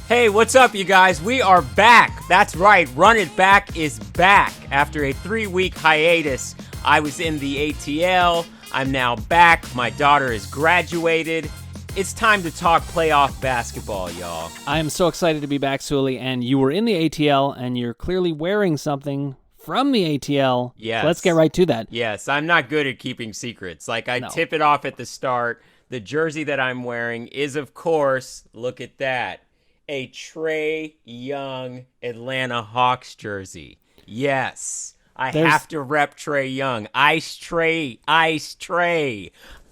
Hey, what's up, you guys? We are back. That's right. Run It Back is back. After a 3-week hiatus, I was in the ATL. I'm now back. My daughter has graduated. It's time to talk playoff basketball, y'all. I am so excited to be back, Suli, and you were in the ATL, and you're clearly wearing something from the ATL. Yes. So let's get right to that. Yes, I'm not good at keeping secrets. I tip it off at the start. The jersey that I'm wearing is, of course, look at that, a Trae Young Atlanta Hawks jersey. Yes, I have to rep Trae Young. Ice Trae.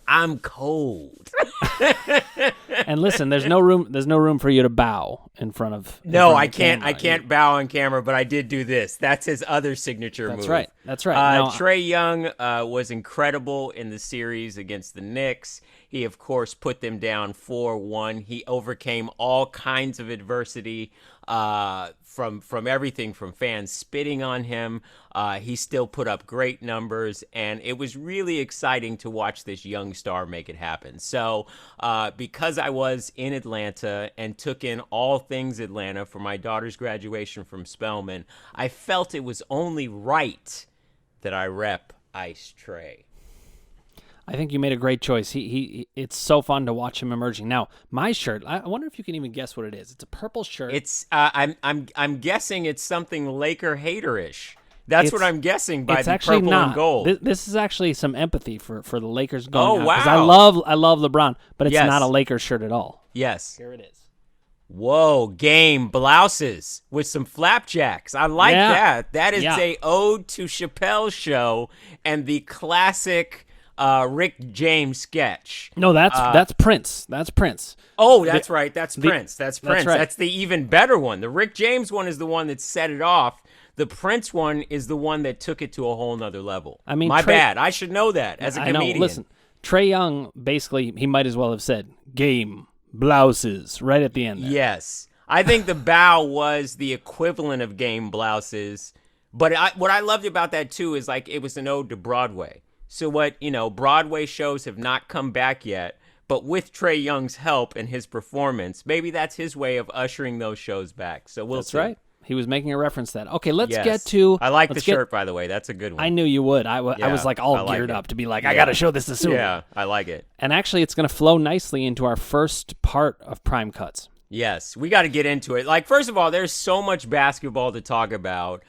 I'm cold. And listen, there's no room for you to bow in front of. I can't bow on camera, but I did do this. That's his other signature move. That's right. Trae Young was incredible in the series against the Knicks. He, of course, put them down 4-1. He overcame all kinds of adversity, from everything from fans spitting on him. He still put up great numbers, and it was really exciting to watch this young star make it happen. So because I was in Atlanta and took in all things Atlanta for my daughter's graduation from Spelman, I felt it was only right that I rep Ice Trae. I think you made a great choice. It's so fun to watch him emerging. Now, my shirt, I wonder if you can even guess what it is. It's a purple shirt. It's I'm guessing it's something Laker hater-ish. That's what I'm guessing by the purple not. and gold. This is actually some empathy for the Lakers going out. Wow. Because I love LeBron, but it's not a Lakers shirt at all. Yes. Here it is. Whoa, game blouses with some flapjacks. I like that. That is a ode to Chappelle's Show and the classic Rick James sketch. No, that's Prince. That's Prince. Oh, that's right. That's Prince. That's Prince. Right. That's the even better one. The Rick James one is the one that set it off. The Prince one is the one that took it to a whole nother level. I mean, my bad. I should know that as a comedian. Know. Listen, Trae Young, basically, he might as well have said, game blouses, right at the end there. Yes. I think the bow was the equivalent of game blouses. But what I loved about that, too, is it was an ode to Broadway. So Broadway shows have not come back yet, but with Trae Young's help and his performance, maybe that's his way of ushering those shows back. So we'll see. That's right. He was making a reference to that. Okay, let's get to... I like the shirt, by the way. That's a good one. I knew you would. I was all geared up to be like, I got to show this to Suli. Yeah, I like it. And actually, it's going to flow nicely into our first part of Prime Cuts. Yes, we got to get into it. First of all, there's so much basketball to talk about.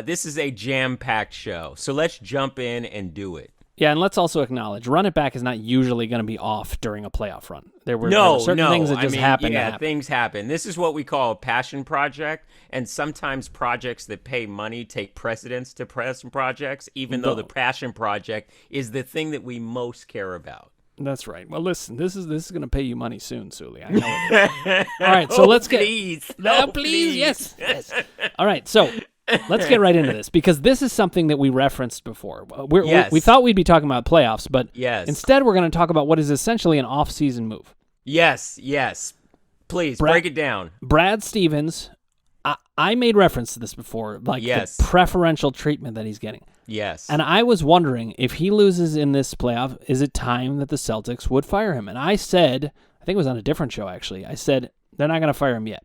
This is a jam-packed show, so let's jump in and do it. Yeah, and let's also acknowledge, Run It Back is not usually going to be off during a playoff run. There were certain things that just happen. Yeah, things happen. This is what we call a passion project, and sometimes projects that pay money take precedence to passion projects, even though the passion project is the thing that we most care about. That's right. Well, listen, this is going to pay you money soon, Suli. I know it. All right, so let's get... Please. Please. Yes. All right, so... Let's get right into this, because this is something that we referenced before. We thought we'd be talking about playoffs, but instead we're going to talk about what is essentially an off-season move. Yes. Please, break it down. Brad Stevens, I made reference to this before, the preferential treatment that he's getting. Yes. And I was wondering, if he loses in this playoff, is it time that the Celtics would fire him? And I said, I think it was on a different show, actually, I said, they're not going to fire him yet.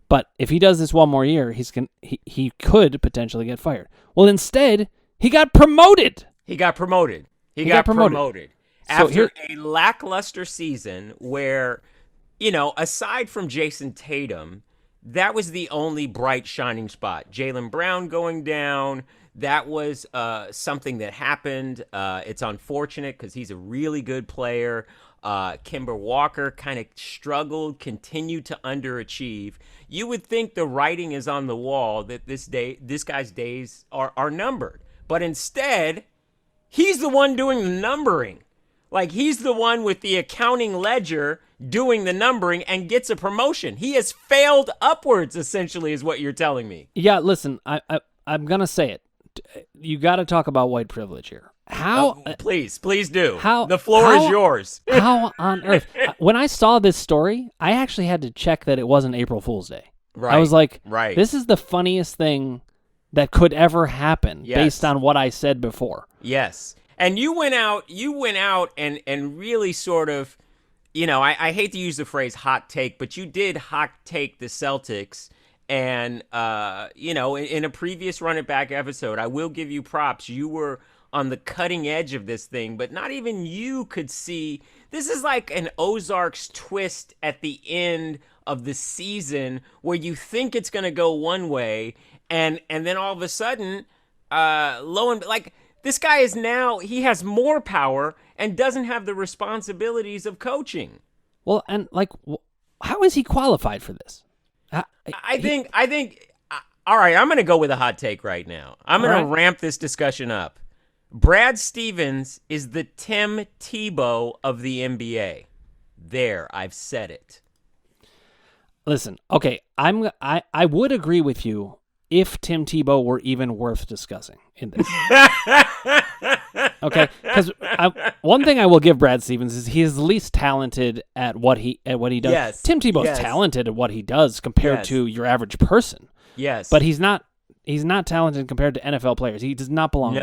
But if he does this one more year, he could potentially get fired. Well, instead, he got promoted. He got promoted. After a lackluster season where, aside from Jason Tatum, that was the only bright shining spot. Jaylen Brown going down, that was something that happened. It's unfortunate because he's a really good player. Kemba Walker kind of struggled, continued to underachieve. You would think the writing is on the wall that this guy's days are numbered. But instead, he's the one doing the numbering. He's the one with the accounting ledger doing the numbering and gets a promotion. He has failed upwards, essentially, is what you're telling me. Yeah, listen, I'm going to say it. You got to talk about white privilege here. How? Please do. The floor is yours. How on earth? When I saw this story, I actually had to check that it wasn't April Fool's Day. Right. I was like, right. This is the funniest thing that could ever happen based on what I said before. Yes. And you went out and really sort of I hate to use the phrase hot take, but you did hot take the Celtics. And, in a previous Run It Back episode, I will give you props. You were on the cutting edge of this thing, but not even you could see. This is like an Ozarks twist at the end of the season where you think it's going to go one way, and then all of a sudden, this guy he has more power and doesn't have the responsibilities of coaching. Well, and how is he qualified for this? I think. All right, I'm going to go with a hot take right now. I'm going to ramp this discussion up. Brad Stevens is the Tim Tebow of the NBA. There, I've said it. Listen, okay, I would agree with you if Tim Tebow were even worth discussing in this. Okay, because one thing I will give Brad Stevens is he is the least talented at what he does. Yes. Tim Tebow's talented at what he does compared to your average person. Yes, but he's not talented compared to NFL players. He does not belong.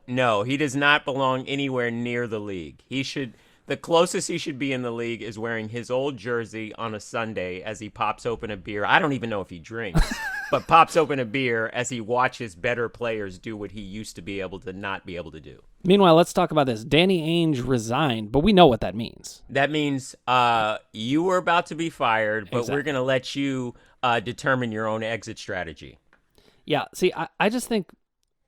No, he does not belong anywhere near the league. The closest he should be in the league is wearing his old jersey on a Sunday as he pops open a beer. I don't even know if he drinks, but pops open a beer as he watches better players do what he used to be able to not be able to do. Meanwhile, let's talk about this. Danny Ainge resigned, but we know what that means. That means you were about to be fired, but we're going to let you determine your own exit strategy. Yeah, see, I just think,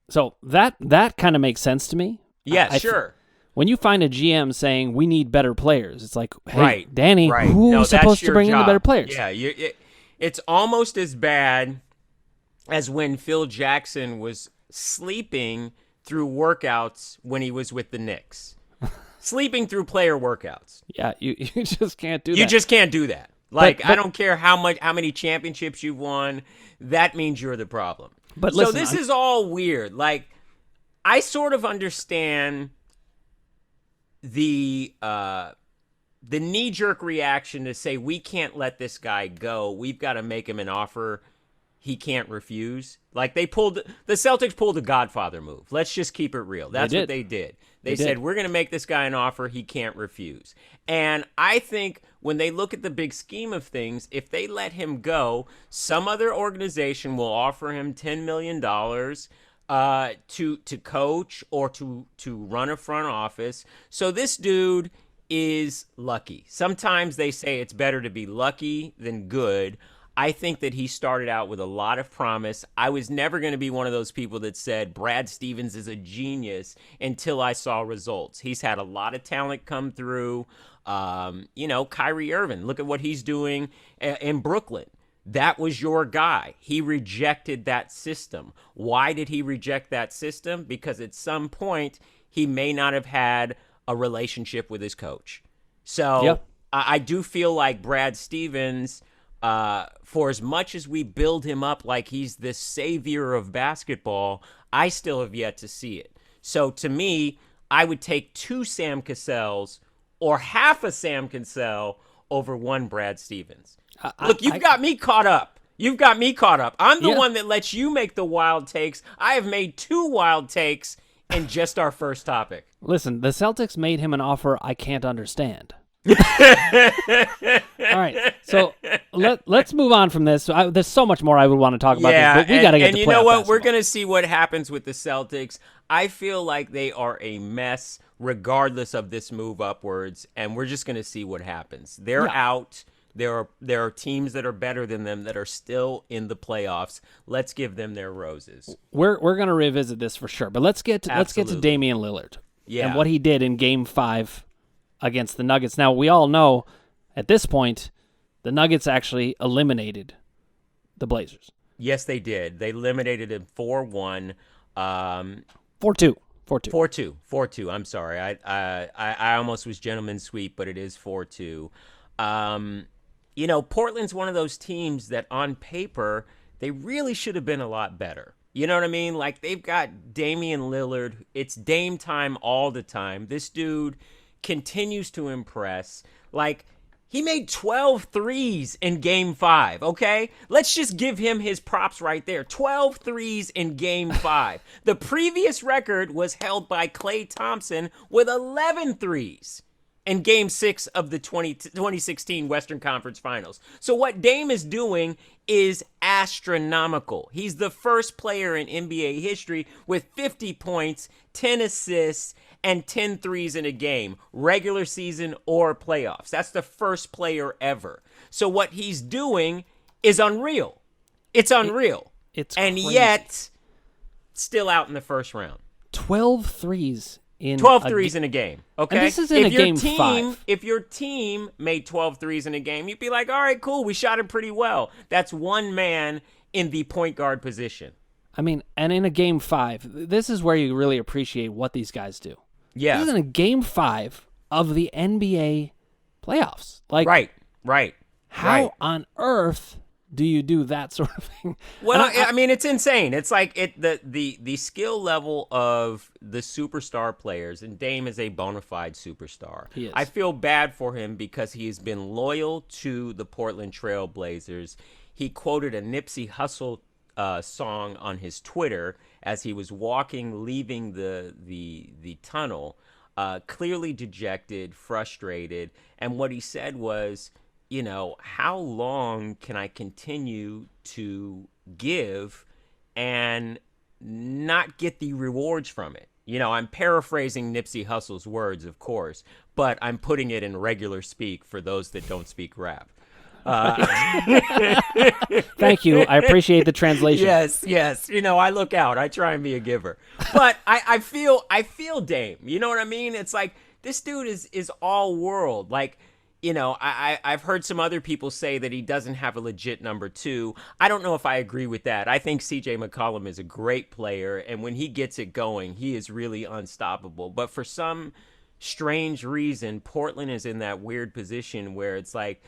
so that kind of makes sense to me. Yeah, sure. When you find a GM saying, we need better players, it's like, hey, right, Danny, who's supposed to bring in the better players? Yeah, it's almost as bad as when Phil Jackson was sleeping through workouts when he was with the Knicks. Sleeping through player workouts. Yeah, you just can't do that. You just can't do that. But I don't care how many championships you've won. That means you're the problem. But listen, this is all weird. I sort of understand the knee-jerk reaction to say we can't let this guy go. We've got to make him an offer he can't refuse. The Celtics pulled a Godfather move. Let's just keep it real. That's what they did. They said, we're going to make this guy an offer he can't refuse. And I think when they look at the big scheme of things, if they let him go, some other organization will offer him $10 million to coach or to run a front office. So this dude is lucky. Sometimes they say it's better to be lucky than good. I think that he started out with a lot of promise. I was never going to be one of those people that said Brad Stevens is a genius until I saw results. He's had a lot of talent come through. Kyrie Irving, look at what he's doing in Brooklyn. That was your guy. He rejected that system. Why did he reject that system? Because at some point, he may not have had a relationship with his coach. So I do feel like Brad Stevens, for as much as we build him up like he's this savior of basketball, I still have yet to see it. So to me, I would take 2 Sam Cassells or half a Sam Cassell over 1 Brad Stevens. Look, you've got me caught up. I'm the one that lets you make the wild takes. I have made 2 wild takes in just our first topic. Listen, the Celtics made him an offer I can't understand. All right, so let's move on from this. There's so much more I would want to talk about this, but we got to get to playoff and you know what? basketball. We're going to see what happens with the Celtics. I feel like they are a mess regardless of this move upwards, and we're just going to see what happens. They're out. There are teams that are better than them that are still in the playoffs. Let's give them their roses. We're going to revisit this for sure, but let's get to Damien Lillard and what he did in Game 5 against the Nuggets. Now, we all know at this point the Nuggets actually eliminated the Blazers. Yes, they did. They eliminated them 4-1. 4-2. 4-2. I'm sorry. I almost was gentleman's sweep, but it is 4-2. Portland's one of those teams that on paper, they really should have been a lot better. You know what I mean? They've got Damian Lillard. It's Dame time all the time. This dude continues to impress. He made 12 threes in Game 5, okay? Let's just give him his props right there. 12 threes in Game 5. The previous record was held by Klay Thompson with 11 threes in Game 6 of the 2016 Western Conference Finals. So what Dame is doing is astronomical. He's the first player in NBA history with 50 points, 10 assists, and 10 threes in a game, regular season or playoffs. That's the first player ever. So what he's doing is unreal. It's unreal. It's and crazy. Yet, still out in the first round. 12 threes in 12 threes in a game. Okay. And this is in a game 5. If your team made 12 threes in a game, you'd be like, all right, cool, we shot it pretty well. That's one man in the point guard position. I mean, and in a game 5, this is where you really appreciate what these guys do. Yeah. This is in a game 5 of the NBA playoffs. Like, right. How on earth do you do that sort of thing? Well, I mean, it's insane. It's like the skill level of the superstar players, and Dame is a bona fide superstar. He is. I feel bad for him because he has been loyal to the Portland Trail Blazers. He quoted a Nipsey Hussle song on his Twitter as he was leaving the tunnel, clearly dejected, frustrated, and what he said was, you know, how long can I continue to give and not get the rewards from it? You know, I'm paraphrasing Nipsey Hussle's words, of course, but I'm putting it in regular speak for those that don't speak rap. Thank you. I appreciate the translation. Yes. You know, I look out. I try and be a giver. But I feel Dame. You know what I mean? It's like this dude is all world. Like, you know, I've heard some other people say that he doesn't have a legit number 2. I don't know if I agree with that. I think CJ McCollum is a great player, and when he gets it going, he is really unstoppable. But for some strange reason, Portland is in that weird position where it's like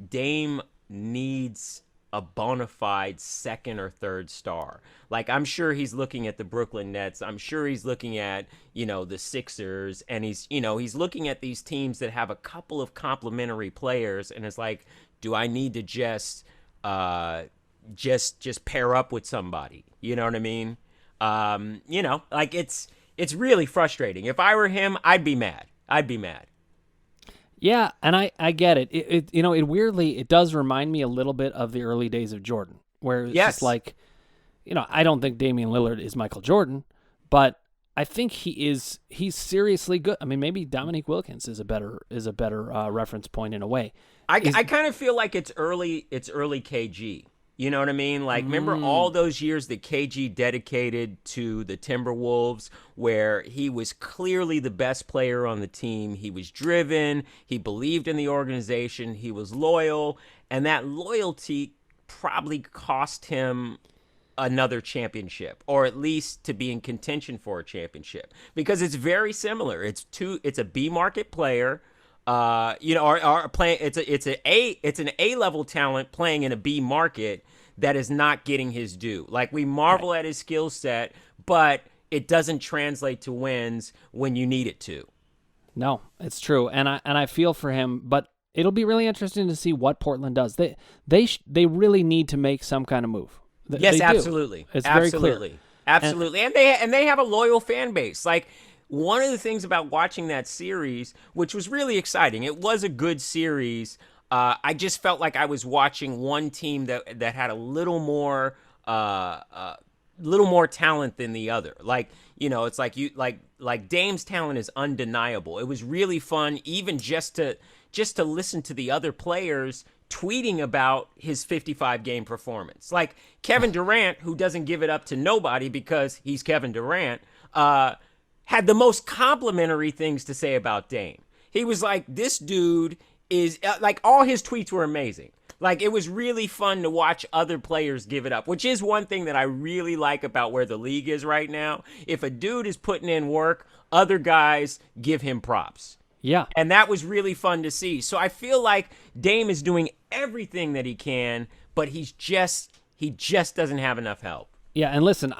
Dame needs a bona fide second or third star. Like, I'm sure he's looking at the Brooklyn Nets. I'm sure he's looking at, you know, the Sixers, and he's looking at these teams that have a couple of complementary players, and it's like, do I need to just pair up with somebody? You know what I mean? You know, like it's really frustrating. If I were him, I'd be mad. Yeah, and I get it. It you know, it weirdly, it does remind me a little bit of the early days of Jordan, where it's just like, you know, I don't think Damien Lillard is Michael Jordan, but I think he's seriously good. I mean, maybe Dominique Wilkins is a better reference point in a way. I kind of feel like it's early KG. You know what I mean? Like, remember all those years that KG dedicated to the Timberwolves, where he was clearly the best player on the team. He was driven. He believed in the organization. He was loyal. And that loyalty probably cost him another championship, or at least to be in contention for a championship, because it's very similar. It's a B market player. You know, are playing. It's an A level talent playing in a B market that is not getting his due. Like, we marvel at his skill set, but it doesn't translate to wins when you need it to. No, it's true, and I feel for him, but it'll be really interesting to see what Portland does. They really need to make some kind of move. Yes, absolutely. It's absolutely. very clear. Absolutely, and they have a loyal fan base. Like, one of the things about watching that series, which was really exciting, it was a good series. I just felt like I was watching one team that had a little more talent than the other. Like, you know, it's like like Dame's talent is undeniable. It was really fun, even just to listen to the other players tweeting about his 55-game performance. Like Kevin Durant, who doesn't give it up to nobody because he's Kevin Durant, had the most complimentary things to say about Dame. He was like, this dude is like, all his tweets were amazing. Like, it was really fun to watch other players give it up, which is one thing that I really like about where the league is right now. If a dude is putting in work, other guys give him props. Yeah. And that was really fun to see. So I feel like Dame is doing everything that he can, but he just doesn't have enough help. Yeah, and listen,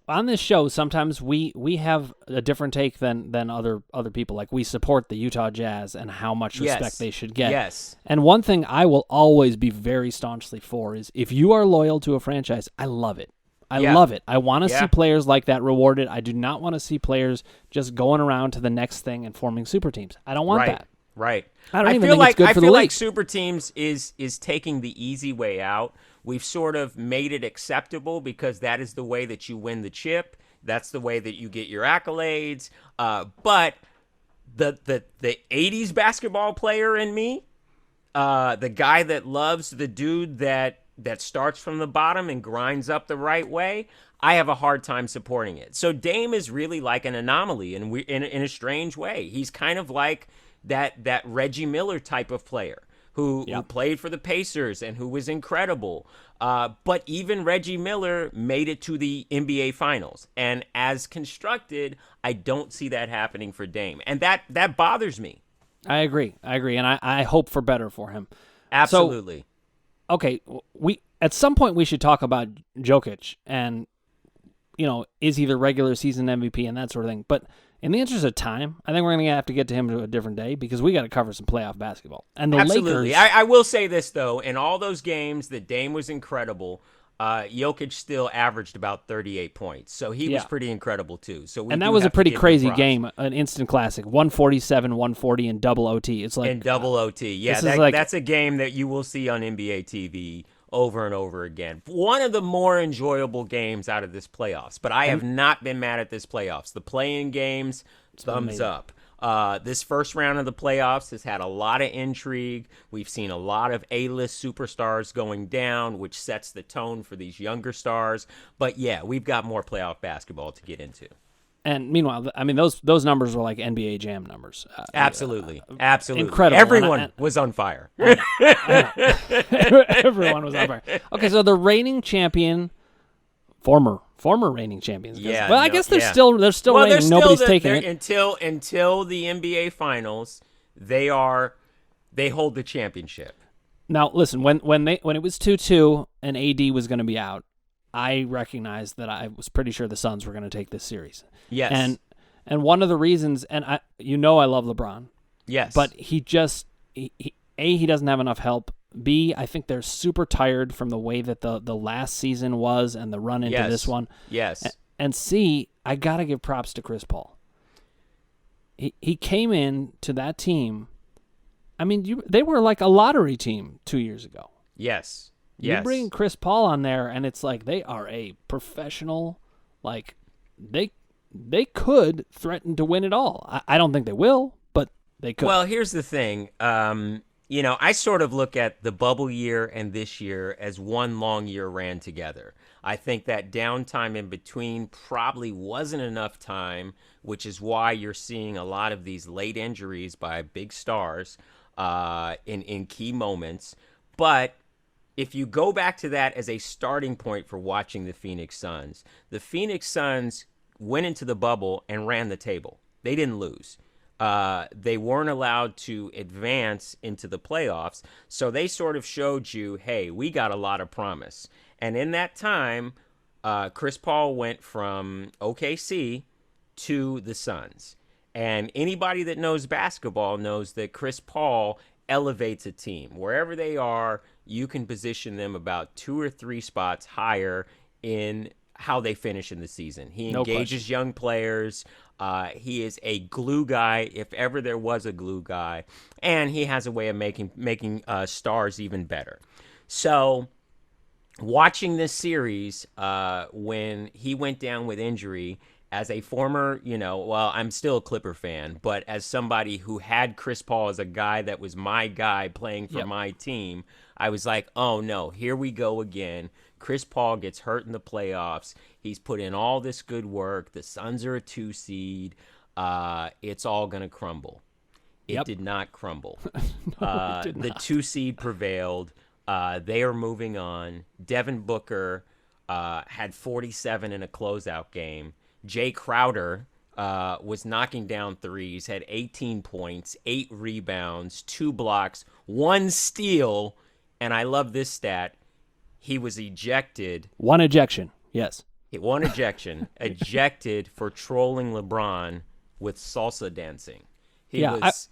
on this show, sometimes we have a different take than other people. Like, we support the Utah Jazz and how much respect they should get. Yes. And one thing I will always be very staunchly for is, if you are loyal to a franchise, I love it. I love it. I want to see players like that rewarded. I do not want to see players just going around to the next thing and forming super teams. I don't want that. Right. I don't even think it's good for the league. I feel like super teams is taking the easy way out. We've sort of made it acceptable because that is the way that you win the chip. That's the way that you get your accolades. But the 80s basketball player in me, the guy that loves the dude that starts from the bottom and grinds up the right way, I have a hard time supporting it. So Dame is really like an anomaly in a strange way. He's kind of like that Reggie Miller type of player who played for the Pacers and who was incredible. But even Reggie Miller made it to the NBA Finals. And as constructed, I don't see that happening for Dame. And that bothers me. I agree. And I hope for better for him. Absolutely. So, okay, at some point we should talk about Jokic and, is he the regular season MVP and that sort of thing. But in the interest of time, I think we're going to have to get to him to a different day because we got to cover some playoff basketball. And the Absolutely. Lakers... I will say this, though. In all those games that Dame was incredible, Jokic still averaged about 38 points. So he was pretty incredible, too. And that was a pretty crazy game, an instant classic, 147, 140 in double OT. It's like in double OT. Yeah, that's a game that you will see on NBA TV over and over again. One of the more enjoyable games out of this playoffs, but I have not been mad at this playoffs. The play-in games, thumbs up. This first round of the playoffs has had a lot of intrigue. We've seen a lot of A-list superstars going down, which sets the tone for these younger stars. But yeah, we've got more playoff basketball to get into. And meanwhile, I mean, those numbers were like NBA Jam numbers. Absolutely. Incredible. Everyone was on fire. Everyone was on fire. Okay, so the reigning champion, former reigning champions. Yeah. Well, I guess they're still reigning. Nobody's taking it until the NBA Finals. They hold the championship. Now, listen, when it was 2-2 and AD was going to be out, I recognized that I was pretty sure the Suns were going to take this series. Yes. And one of the reasons, and I love LeBron. Yes. But he doesn't have enough help. B, I think they're super tired from the way that the last season was and the run into this one. Yes. And C, I got to give props to Chris Paul. He came in to that team. I mean, they were like a lottery team 2 years ago. Yes. You bring Chris Paul on there, and it's like they are a professional. Like they could threaten to win it all. I don't think they will, but they could. Well, here's the thing. I sort of look at the bubble year and this year as one long year ran together. I think that downtime in between probably wasn't enough time, which is why you're seeing a lot of these late injuries by big stars in key moments. But if you go back to that as a starting point for watching the Phoenix Suns went into the bubble and ran the table. They didn't lose. They weren't allowed to advance into the playoffs, so they sort of showed you, hey, we got a lot of promise. And in that time, Chris Paul went from OKC to the Suns. And anybody that knows basketball knows that Chris Paul elevates a team. Wherever they are, you can position them about 2 or 3 spots higher in how they finish in the season. He engages young players. He is a glue guy, if ever there was a glue guy, and he has a way of making stars even better. So watching this series, when he went down with injury, as a former, I'm still a Clipper fan, but as somebody who had Chris Paul as a guy that was my guy playing for my team, I was like, oh no, here we go again. Chris Paul gets hurt in the playoffs. He's put in all this good work. The Suns are a 2 seed. It's all going to crumble. It did not crumble. No, it did not. The 2 seed prevailed. They are moving on. Devin Booker had 47 in a closeout game. Jay Crowder was knocking down threes, had 18 points, 8 rebounds, 2 blocks, 1 steal, and I love this stat. He was ejected. 1 ejection, yes. 1 ejection, ejected for trolling LeBron with salsa dancing. He was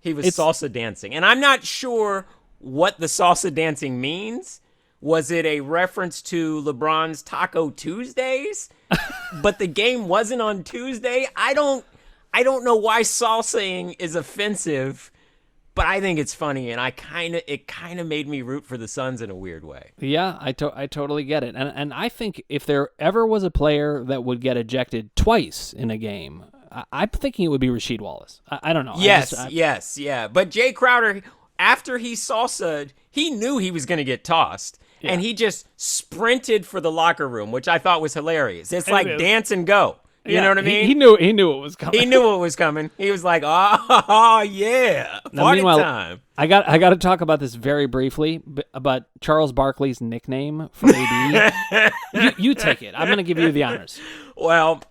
salsa dancing, and I'm not sure what the salsa dancing means. Was it a reference to LeBron's Taco Tuesdays? But the game wasn't on Tuesday. I don't know why salsaing is offensive but I think it's funny, and it kind of made me root for the Suns in a weird way. Yeah, I totally get it. And I think if there ever was a player that would get ejected twice in a game, I'm thinking it would be Rasheed Wallace. I don't know. Yes. But Jay Crowder, after he salsa'd, he knew he was going to get tossed. Yeah. And he just sprinted for the locker room, which I thought was hilarious. It's like dance and go. You know what I mean? He knew it was coming. He knew it was coming. He was like, "Oh yeah, party time." I got to talk about this very briefly, about Charles Barkley's nickname for AD. you take it. I'm going to give you the honors. Well,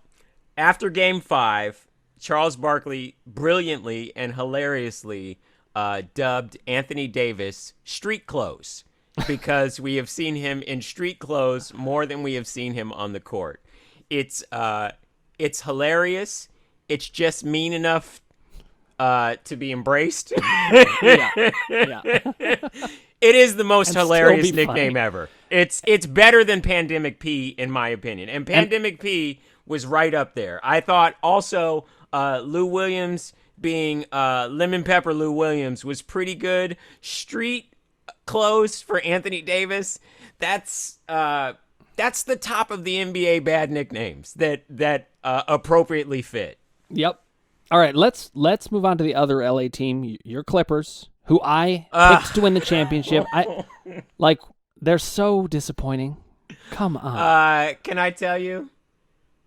after Game 5, Charles Barkley brilliantly and hilariously dubbed Anthony Davis street clothes because we have seen him in street clothes more than we have seen him on the court. It's hilarious. It's just mean enough to be embraced. Yeah. It is the most hilarious nickname ever. It's better than Pandemic P, in my opinion. And Pandemic P was right up there. I thought also Lou Williams being Lemon Pepper Lou Williams was pretty good. Street clothes for Anthony Davis. That's the top of the NBA bad nicknames that appropriately fit. Yep. All right, let's move on to the other LA team, your Clippers, who I picked to win the championship. They're so disappointing. Come on. Can I tell you?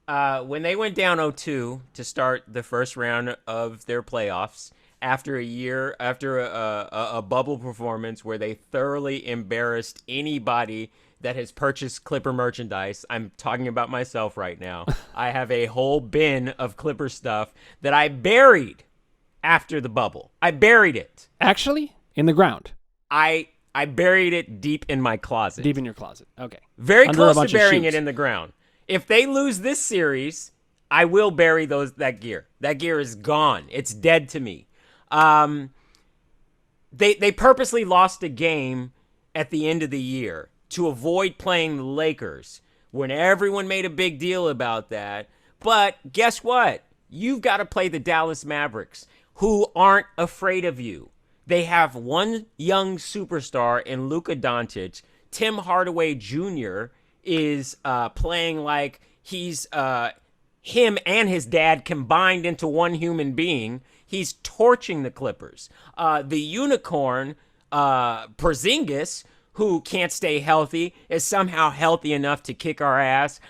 When they went down 0-2 to start the first round of their playoffs, after a bubble performance where they thoroughly embarrassed anybody that has purchased Clipper merchandise. I'm talking about myself right now. I have a whole bin of Clipper stuff that I buried after the bubble. I buried it. Actually? In the ground? I buried it deep in my closet. Deep in your closet. Okay. Very close to burying it in the ground. If they lose this series, I will bury that gear. That gear is gone. It's dead to me. They purposely lost a game at the end of the year to avoid playing the Lakers when everyone made a big deal about that. But guess what? You've got to play the Dallas Mavericks, who aren't afraid of you. They have one young superstar in Luka Doncic. Tim Hardaway Jr. is playing like he's him and his dad combined into one human being. He's torching the Clippers. The unicorn, Porzingis, who can't stay healthy, is somehow healthy enough to kick our ass.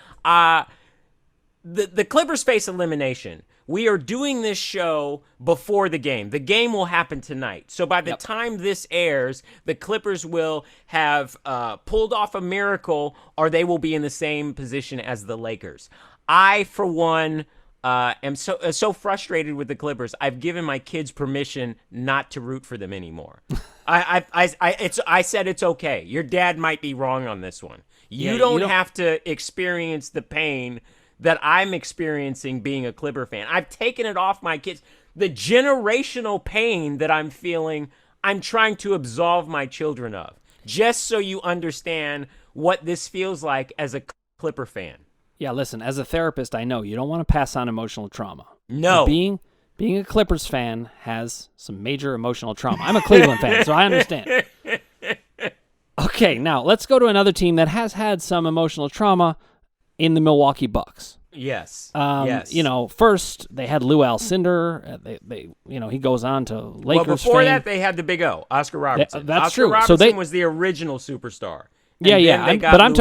The Clippers face elimination. We are doing this show before the game. The game will happen tonight. So by the time this airs, the Clippers will have pulled off a miracle, or they will be in the same position as the Lakers. I, for one, am so frustrated with the Clippers. I've given my kids permission not to root for them anymore. I said it's okay. Your dad might be wrong on this one. You don't have to experience the pain that I'm experiencing being a Clipper fan. I've taken it off my kids. The generational pain that I'm feeling, I'm trying to absolve my children of, just so you understand what this feels like as a Clipper fan. Yeah, listen, as a therapist, I know you don't want to pass on emotional trauma. No. But being a Clippers fan has some major emotional trauma. I'm a Cleveland fan, so I understand. Okay, now let's go to another team that has had some emotional trauma in the Milwaukee Bucks. Yes. Yes. First they had Lou Alcindor. He goes on to Lakers. Well, before fame. that, they had the Big O, Oscar Robertson. That's Oscar true. Robertson was the original superstar. But I'm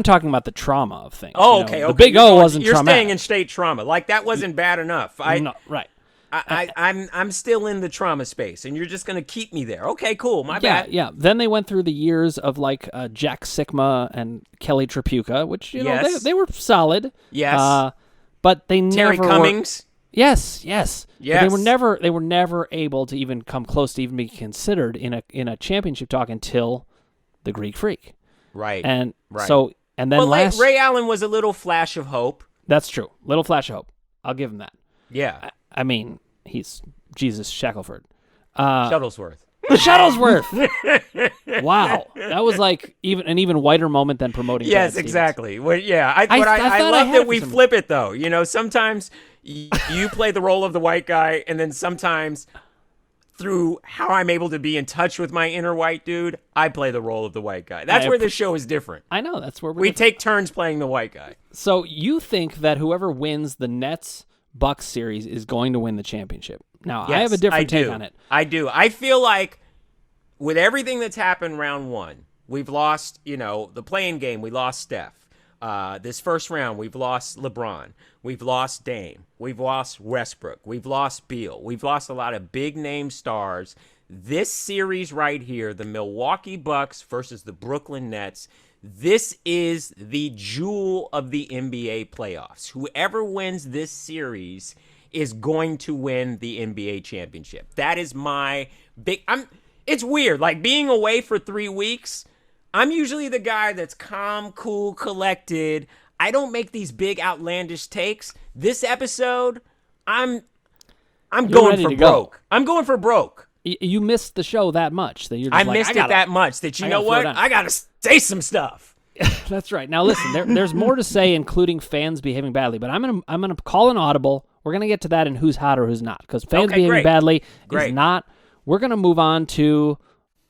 talking about the trauma of things. Okay. The Big O wasn't You're traumatic. staying in state trauma. Like, that wasn't bad enough. Right. I'm still in the trauma space, and you're just going to keep me there. Okay, cool. My bad. Yeah. Then they went through the years of Jack Sikma and Kelly Tripucka, which they were solid. Yes. But they Terry never Cummings. Yes. But they were never able to even come close to even be considered in a championship talk until the Greek Freak. Right. And right. So and then Ray Allen was a little flash of hope. That's true. Little flash of hope. I'll give him that. Yeah. I mean, he's Jesus Shackelford. Shuttlesworth. Wow. That was like an even whiter moment than promoting Yes, Brad exactly. Well, yeah. I love that we flip it, though. Sometimes you play the role of the white guy, and then sometimes through how I'm able to be in touch with my inner white dude, I play the role of the white guy. That's where this show is different. I know, that's where we take turns playing the white guy. So you think that whoever wins the Nets-Bucks series is going to win the championship? Now, yes, I have a different take on it. I do. I feel like with everything that's happened round one, we've lost, the play-in game, we lost Steph. This first round, we've lost LeBron. We've lost Dame. We've lost Westbrook. We've lost Beal. We've lost a lot of big-name stars. This series right here, the Milwaukee Bucks versus the Brooklyn Nets, this is the jewel of the NBA playoffs. Whoever wins this series is going to win the NBA championship. That is my big... It's weird. Like, being away for 3 weeks... I'm usually the guy that's calm, cool, collected. I don't make these big outlandish takes. This episode, I'm going for broke. I'm going for broke. You missed the show that much that you're just I missed it that much that you know what? I got to say some stuff. That's right. Now listen, there's more to say, including fans behaving badly. But I'm gonna call an audible. We're gonna get to that and who's hot or who's not, because fans behaving badly is not. We're gonna move on to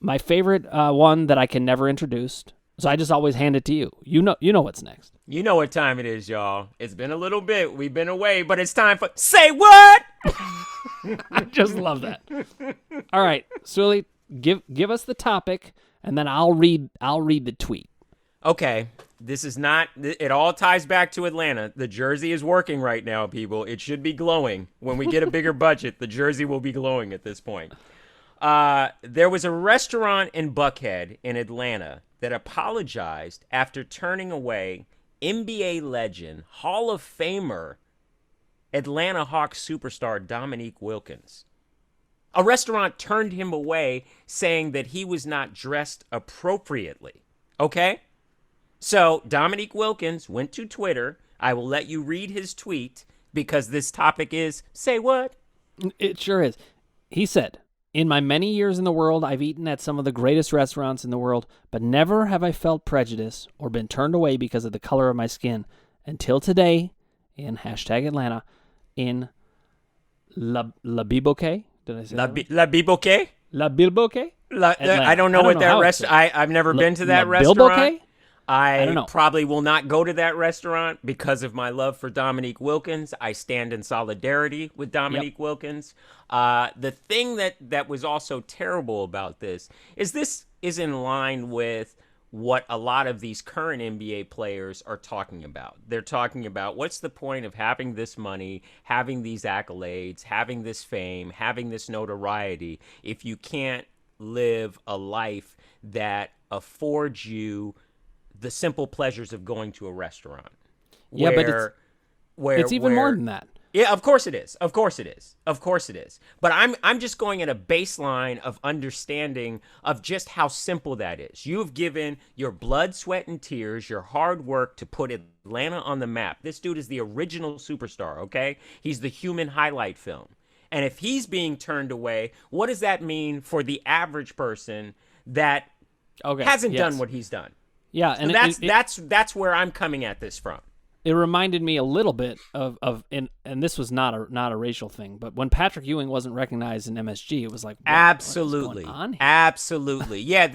my favorite one that I can never introduce, so I just always hand it to you. You know what's next. You know what time it is, y'all. It's been a little bit. We've been away, but it's time for Say What? I just love that. All right, Suli, give us the topic, and then I'll read the tweet. Okay, this is not. It all ties back to Atlanta. The jersey is working right now, people. It should be glowing. When we get a bigger budget, the jersey will be glowing at this point. There was a restaurant in Buckhead in Atlanta that apologized after turning away NBA legend, Hall of Famer, Atlanta Hawks superstar Dominique Wilkins. A restaurant turned him away, saying that he was not dressed appropriately. Okay? So Dominique Wilkins went to Twitter. I will let you read his tweet because this topic is Say What? It sure is. He said, "In my many years in the world, I've eaten at some of the greatest restaurants in the world, but never have I felt prejudice or been turned away because of the color of my skin until today in #Atlanta in La Biboque." Did I say La Biboque? La Biboque? I don't know what that restaurant. I've never been to that restaurant. I don't know. Probably will not go to that restaurant because of my love for Dominique Wilkins. I stand in solidarity with Dominique Wilkins. The thing that was also terrible about this is in line with what a lot of these current NBA players are talking about. They're talking about what's the point of having this money, having these accolades, having this fame, having this notoriety if you can't live a life that affords you the simple pleasures of going to a restaurant. Yeah, but it's even more than that. Yeah, of course it is. Of course it is. Of course it is. But I'm just going at a baseline of understanding of just how simple that is. You've given your blood, sweat, and tears, your hard work to put Atlanta on the map. This dude is the original superstar, okay? He's the human highlight film. And if he's being turned away, what does that mean for the average person that hasn't done what he's done? Yeah, and that's where I'm coming at this from. It reminded me a little bit of and this was not a racial thing, but when Patrick Ewing wasn't recognized in MSG, it was like absolutely, what is going on here? Absolutely, yeah.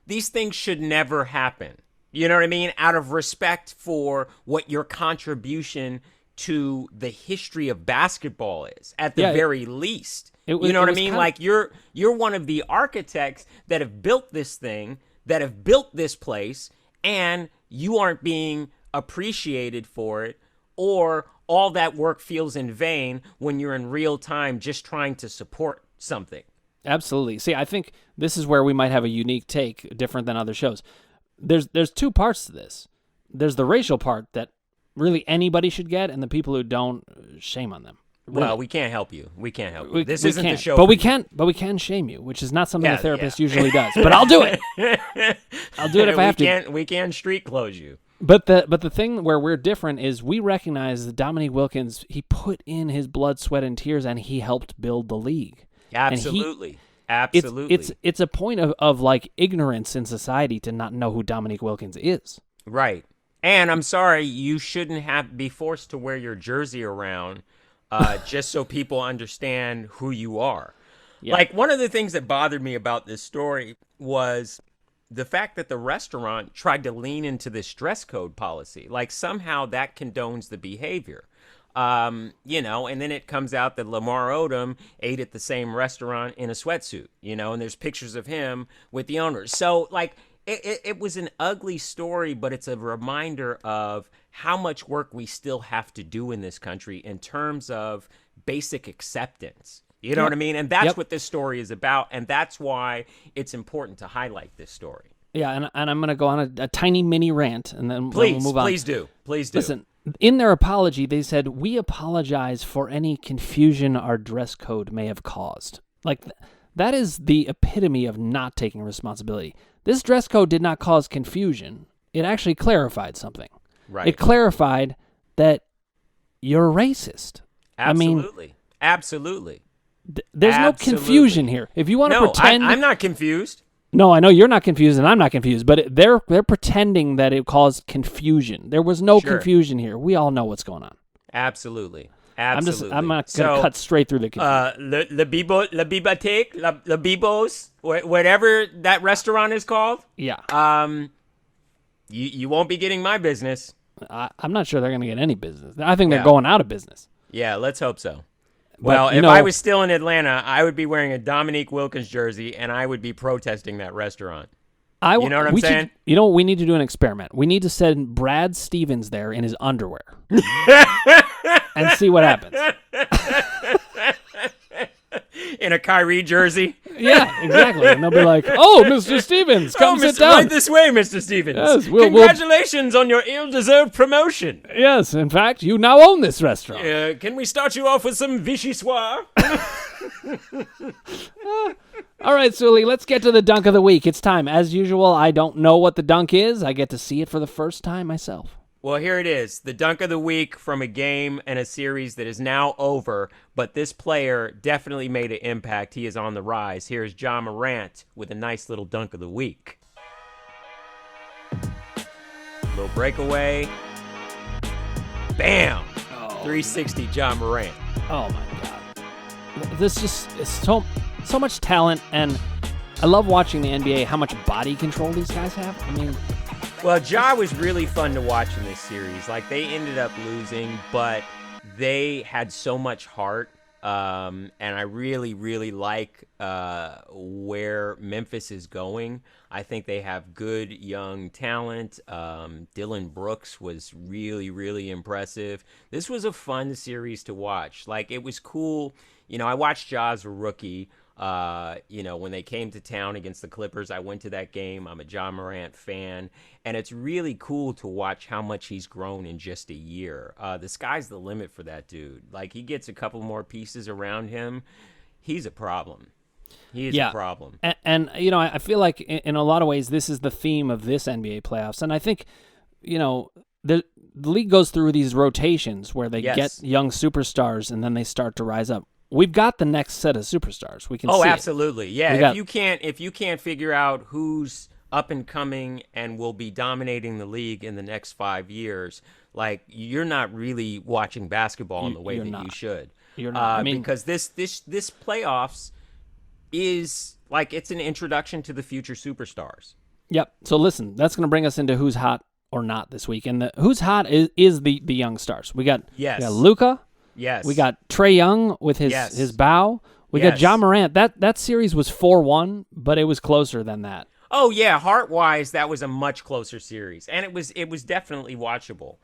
These things should never happen. You know what I mean? Out of respect for what your contribution to the history of basketball is, at the very least. You know what I mean? Like you're one of the architects that have built this thing, that have built this place, and you aren't being appreciated for it, or all that work feels in vain when you're in real time just trying to support something. Absolutely. See, I think this is where we might have a unique take, different than other shows. There's two parts to this. There's the racial part that really anybody should get, and the people who don't, shame on them. Really. Well, we can't help you. We can't help you. This isn't the show. But we can shame you, which is not something a therapist usually does. But I'll do it. I'll do it if I have to. We can street close you. But the thing where we're different is we recognize that Dominique Wilkins, he put in his blood, sweat, and tears, and he helped build the league. Absolutely. Absolutely. It's a point of like ignorance in society to not know who Dominique Wilkins is. Right. And I'm sorry, you shouldn't be forced to wear your jersey around just so people understand who you are. Yeah. Like, one of the things that bothered me about this story was the fact that the restaurant tried to lean into this dress code policy. Like, somehow that condones the behavior. And then it comes out that Lamar Odom ate at the same restaurant in a sweatsuit, and there's pictures of him with the owners. So, like, it was an ugly story, but it's a reminder of how much work we still have to do in this country in terms of basic acceptance. You know what I mean? And that's what this story is about, and that's why it's important to highlight this story. Yeah, and I'm going to go on a tiny mini rant, and then we'll move on. Please do. Listen, in their apology, they said, "We apologize for any confusion our dress code may have caused." Like, that is the epitome of not taking responsibility. This dress code did not cause confusion. It actually clarified something. Right. It clarified that you're racist. Absolutely. Absolutely. There's no confusion here. If you want to pretend... I'm not confused. No, I know you're not confused and I'm not confused, but they're pretending that it caused confusion. There was no confusion here. We all know what's going on. Absolutely. I'm not going to cut straight through the confusion. Le Bibliothèque, Le Bibos, whatever that restaurant is called. Yeah. You won't be getting my business. I'm not sure they're going to get any business. I think they're going out of business. Yeah, let's hope so. Well, if I was still in Atlanta, I would be wearing a Dominique Wilkins jersey, and I would be protesting that restaurant. You know what I'm saying? You know what? We need to do an experiment. We need to send Brad Stevens there in his underwear and see what happens. In a Kyrie jersey? Yeah, exactly. And they'll be like, "Oh, Mr. Stevens, come sit down. Right this way, Mr. Stevens. Yes, Congratulations on your ill-deserved promotion. Yes, in fact, you now own this restaurant. Can we start you off with some Vichy soir?" All right, Suli, let's get to the dunk of the week. It's time. As usual, I don't know what the dunk is. I get to see it for the first time myself. Well, here it is. The dunk of the week from a game and a series that is now over, but this player definitely made an impact. He is on the rise. Here's Ja Morant with a nice little dunk of the week. Little breakaway. Bam! 360 Ja Morant. Oh, my God. This just is so much talent, and I love watching the NBA, how much body control these guys have. I mean... Well, Ja was really fun to watch in this series. Like, they ended up losing, but they had so much heart. And I really, really like where Memphis is going. I think they have good young talent. Dylan Brooks was really, really impressive. This was a fun series to watch. Like, it was cool. I watched Ja as a rookie. When they came to town against the Clippers, I went to that game. I'm a Ja Morant fan, and it's really cool to watch how much he's grown in just a year. The sky's the limit for that dude. Like, he gets a couple more pieces around him. He's a problem. He is a problem. And I feel like in a lot of ways, this is the theme of this NBA playoffs. And I think, the league goes through these rotations where they get young superstars and then they start to rise up. We've got the next set of superstars. We can see absolutely. Yeah, if you can't figure out who's up and coming and will be dominating the league in the next 5 years, like, you're not really watching basketball in the way that you should. You're not. Because this playoffs is like, it's an introduction to the future superstars. Yep. So listen, that's going to bring us into who's hot or not this week. And who's hot is the young stars. We got Luka. Yes. We got Trae Young with his bow. We got Ja Morant. That series was 4-1, but it was closer than that. Oh yeah, heart-wise, that was a much closer series, and it was definitely watchable.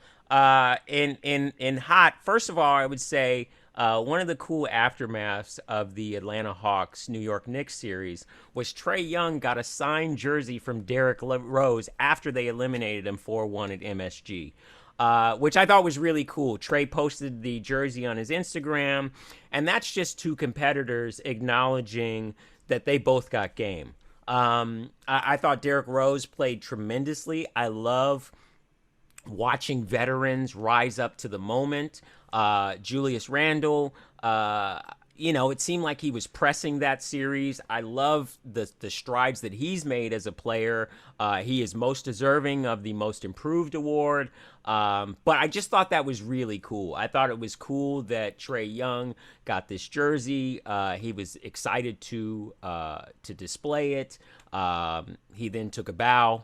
In hot, first of all, I would say one of the cool aftermaths of the Atlanta Hawks New York Knicks series was Trae Young got a signed jersey from Derrick Rose after they eliminated him 4-1 at MSG. Which I thought was really cool. Trae posted the jersey on his Instagram, and that's just two competitors acknowledging that they both got game. I thought Derrick Rose played tremendously. I love watching veterans rise up to the moment. Julius Randle, it seemed like he was pressing that series. I love the strides that he's made as a player. He is most deserving of the Most Improved award. But I just thought that was really cool. I thought it was cool that Trae Young got this jersey. He was excited to display it. He then took a bow,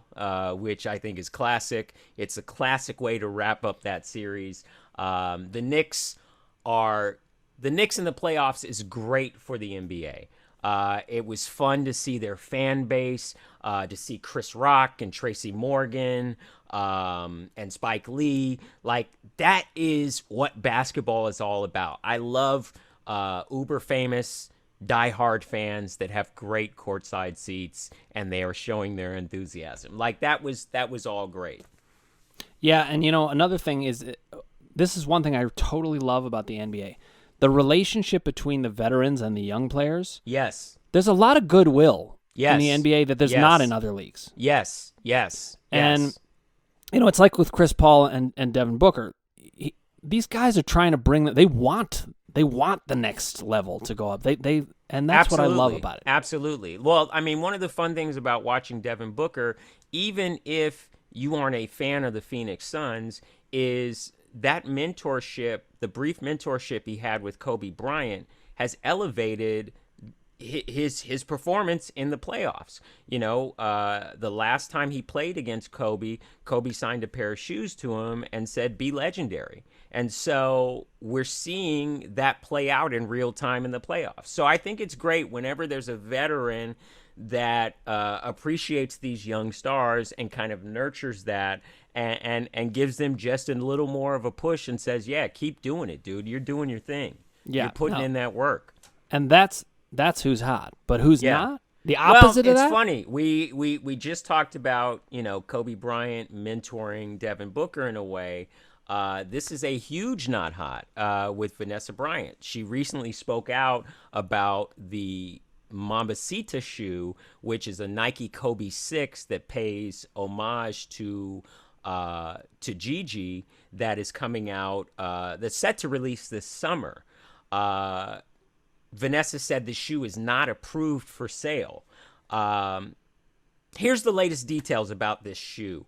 which I think is classic. It's a classic way to wrap up that series. The Knicks in the playoffs is great for the NBA. It was fun to see their fan base, to see Chris Rock and Tracy Morgan and Spike Lee. Like, that is what basketball is all about. I love uber famous diehard fans that have great courtside seats and they are showing their enthusiasm. Like, that was all great. Yeah, and another thing is, this is one thing I totally love about the NBA. The relationship between the veterans and the young players. Yes. There's a lot of goodwill in the Yes. NBA that there's Yes. not in other leagues. Yes. And, it's like with Chris Paul and Devin Booker. These guys are trying to bring they want the next level to go up. And that's what I love about it. Absolutely. Well, I mean, one of the fun things about watching Devin Booker, even if you aren't a fan of the Phoenix Suns, is that mentorship, the brief mentorship he had with Kobe Bryant, has elevated his performance in the playoffs. The last time he played against Kobe signed a pair of shoes to him and said, "Be legendary." And so we're seeing that play out in real time in the playoffs. So I think it's great whenever there's a veteran that appreciates these young stars and kind of nurtures that and gives them just a little more of a push and says, yeah, keep doing it, dude. You're doing your thing. Yeah, you're putting in that work. And that's who's hot. But who's not? The opposite of that? It's funny. We just talked about, Kobe Bryant mentoring Devin Booker in a way. This is a huge not hot with Vanessa Bryant. She recently spoke out about the Mambacita shoe, which is a Nike Kobe 6 that pays homage to Gigi, that is coming out, that's set to release this summer. Vanessa said the shoe is not approved for sale. Here's the latest details about this shoe.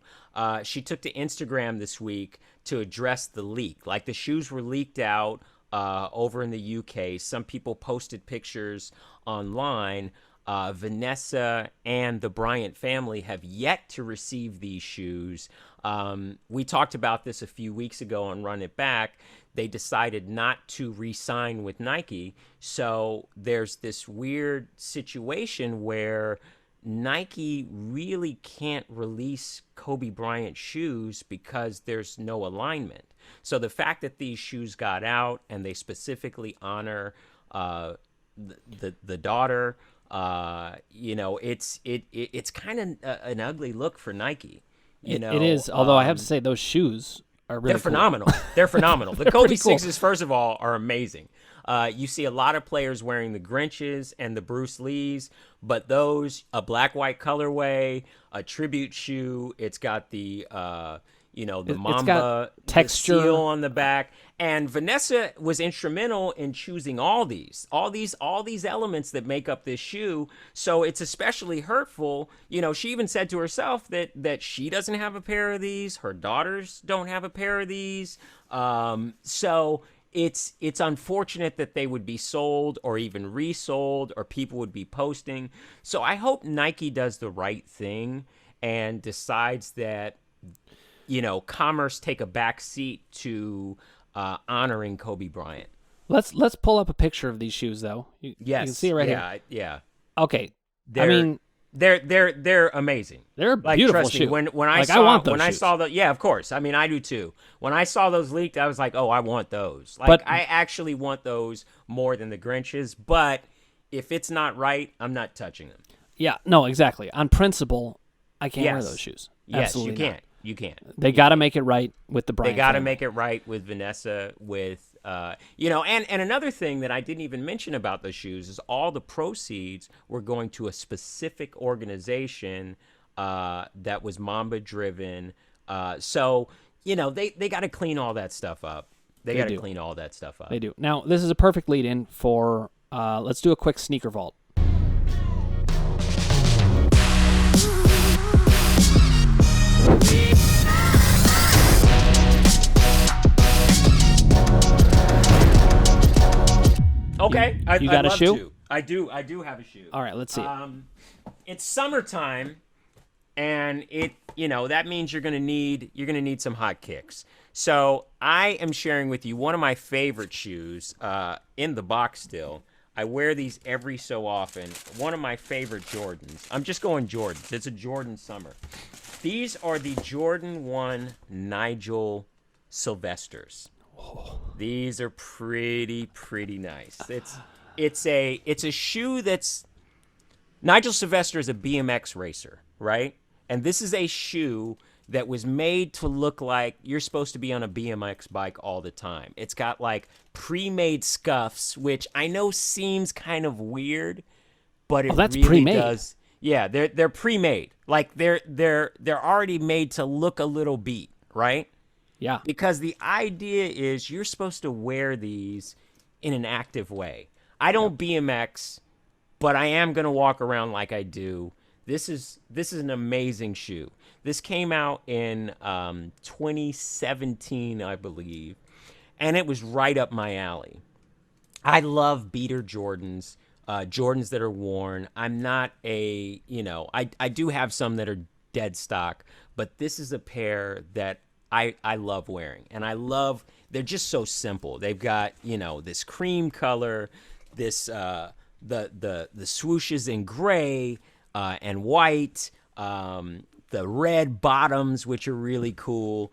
She took to Instagram this week to address the leak. Like, the shoes were leaked out over in the UK. Some people posted pictures online. Vanessa and the Bryant family have yet to receive these shoes. We talked about this a few weeks ago on Run It Back. They decided not to re-sign with Nike. So there's this weird situation where Nike really can't release Kobe Bryant shoes because there's no alignment. So the fact that these shoes got out and they specifically honor the daughter, it's kind of an ugly look for Nike. It is. Although I have to say, those shoes are really they're phenomenal. They're phenomenal. The Kobe Sixes, first of all, are amazing. You see a lot of players wearing the Grinches and the Bruce Lees, but those, a black-white colorway, a tribute shoe. It's got the the Mamba texture, the seal on the back. And Vanessa was instrumental in choosing all these elements that make up this shoe. So it's especially hurtful. She even said to herself that she doesn't have a pair of these. Her daughters don't have a pair of these. So it's unfortunate that they would be sold or even resold or people would be posting. So I hope Nike does the right thing and decides that, commerce take a back seat to honoring Kobe Bryant. Let's pull up a picture of these shoes, though. You can see it right here. Yeah. Okay. They're amazing. They're beautiful trust me, shoes. when I saw yeah, of course. I mean, I do too. When I saw those leaked, I was like, oh, I want those. I actually want those more than the Grinches. But if it's not right, I'm not touching them. Yeah. No, exactly. On principle, I can't wear those shoes. Yes, Absolutely you can't. not. You can't. They got to make it right with the Bryant. They got to family. make it right with Vanessa, with and another thing that I didn't even mention about the shoes is all the proceeds were going to a specific organization that was Mamba driven. So they got to clean all that stuff up. They got to clean all that stuff up. They do. Now, this is a perfect lead-in for Let's do a quick sneaker vault. Okay, you got a shoe? I do have a shoe. All right, let's see. It's summertime, and that means you're gonna need some hot kicks. So I am sharing with you one of my favorite shoes in the box still. I wear these every so often. One of my favorite Jordans. I'm just going Jordans. It's a Jordan summer. These are the Jordan 1 Nigel Sylvesters. Oh. These are pretty nice. It's a shoe that's Nigel Sylvester is a BMX racer, right? And this is a shoe that was made to look like you're supposed to be on a BMX bike all the time. It's got like pre-made scuffs, which I know seems kind of weird, but it really pre-made. Does. Yeah, they're pre-made. Like they're already made to look a little beat, right? Yeah. Because the idea is you're supposed to wear these in an active way. I don't BMX, but I am going to walk around like I do. This is an amazing shoe. This came out in 2017, I believe, and it was right up my alley. I love beater Jordans, Jordans that are worn. I'm not I do have some that are dead stock, but this is a pair that I love wearing, and they're just so simple. They've got, this cream color, this the swooshes in gray and white, the red bottoms, which are really cool.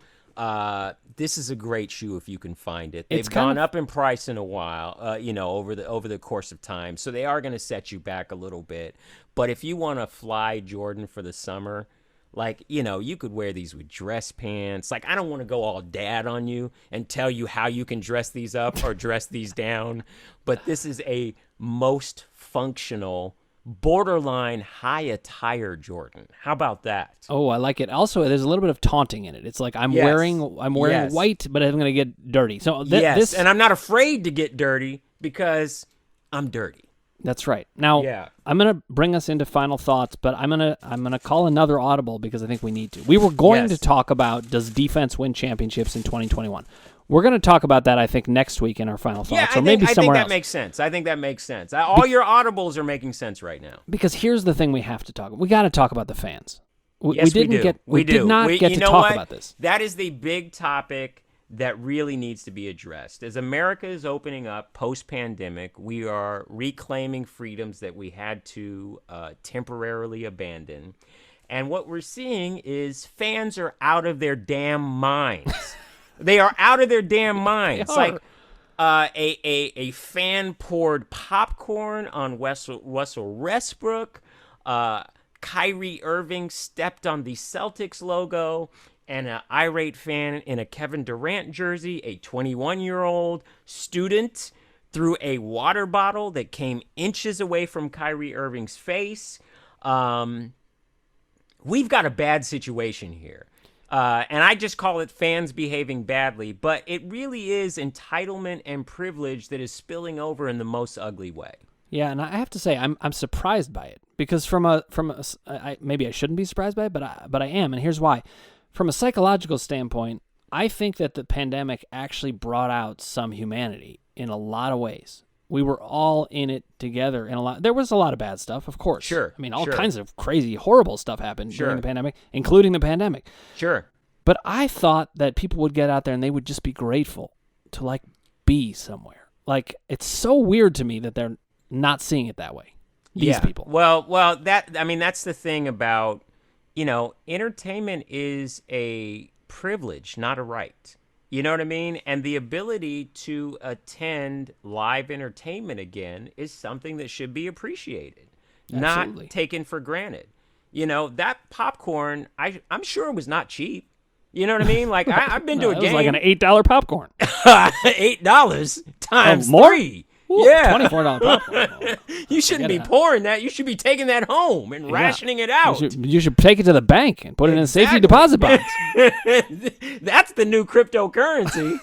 This is a great shoe if you can find it. They've gone up in price in a while, over the course of time, so they are going to set you back a little bit. But if you want to fly Jordan for the summer, you could wear these with dress pants. Like, I don't want to go all dad on you and tell you how you can dress these up or dress these down, but this is a most functional, borderline high attire Jordan. How about that? Oh, I like it. Also, there's a little bit of taunting in it. It's like I'm wearing white, but I'm going to get dirty. So this, and I'm not afraid to get dirty because I'm dirty. That's right. Now, I'm going to bring us into final thoughts, but I'm going to call another audible because I think we need to. We were going to talk about, does defense win championships in 2021? We're going to talk about that, I think, next week in our final thoughts, maybe somewhere else. I think that makes sense. I think that makes sense. All your audibles are making sense right now. Because here's the thing we have to talk about. We got to talk about the fans. We did not get to talk about this. That is the big topic that really needs to be addressed. As America is opening up post-pandemic, we are reclaiming freedoms that we had to temporarily abandon. And what we're seeing is fans are out of their damn minds. They are out of their damn minds. Like a fan poured popcorn on Russell Westbrook. Kyrie Irving stepped on the Celtics logo. And an irate fan in a Kevin Durant jersey, a 21-year-old student, threw a water bottle that came inches away from Kyrie Irving's face. We've got a bad situation here. And I just call it fans behaving badly, but it really is entitlement and privilege that is spilling over in the most ugly way. Yeah, and I have to say I'm surprised by it because maybe I shouldn't be surprised by it, but I am, and here's why. From a psychological standpoint, I think that the pandemic actually brought out some humanity in a lot of ways. We were all in it together, and there was a lot of bad stuff, of course. Sure. I mean, all kinds of crazy, horrible stuff happened during the pandemic, including the pandemic. Sure. But I thought that people would get out there and they would just be grateful to be somewhere. It's so weird to me that they're not seeing it that way. These people. Well, that's the thing about, entertainment is a privilege, not a right. You know what I mean? And the ability to attend live entertainment again is something that should be appreciated, Absolutely. Not taken for granted. That popcorn, I'm sure it was not cheap. You know what I mean? I've been to a game. It was like an $8 popcorn. $8 times more? 3. Ooh, yeah. $24 popcorn. You shouldn't be pouring that. You should be taking that home and rationing it out. You should take it to the bank and put it in a safety deposit box. That's the new cryptocurrency.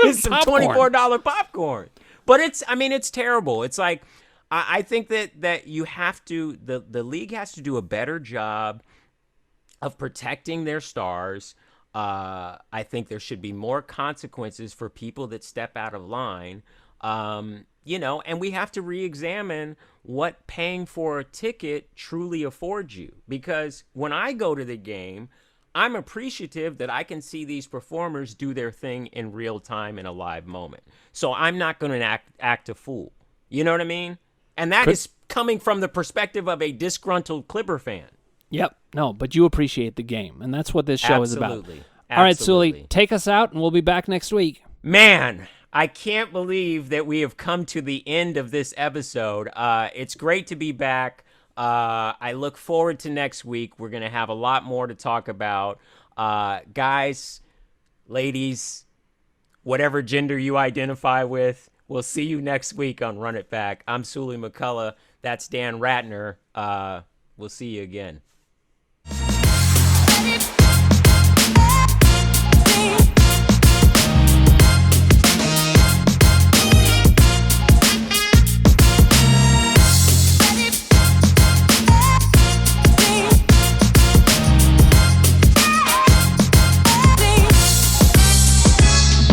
It's some $24 popcorn. But it's terrible. It's like, I think that you have to, the league has to do a better job of protecting their stars. I think there should be more consequences for people that step out of line. And we have to re-examine what paying for a ticket truly affords you. Because when I go to the game, I'm appreciative that I can see these performers do their thing in real time in a live moment. So I'm not going to act a fool. You know what I mean? And that is coming from the perspective of a disgruntled Clipper fan. Yep. No, but you appreciate the game, and that's what this show is about. Absolutely. All right, Suli, take us out, and we'll be back next week. Man, I can't believe that we have come to the end of this episode. It's great to be back. I look forward to next week. We're going to have a lot more to talk about. Guys, ladies, whatever gender you identify with, we'll see you next week on Run It Back. I'm Suli McCullough. That's Dan Ratner. We'll see you again.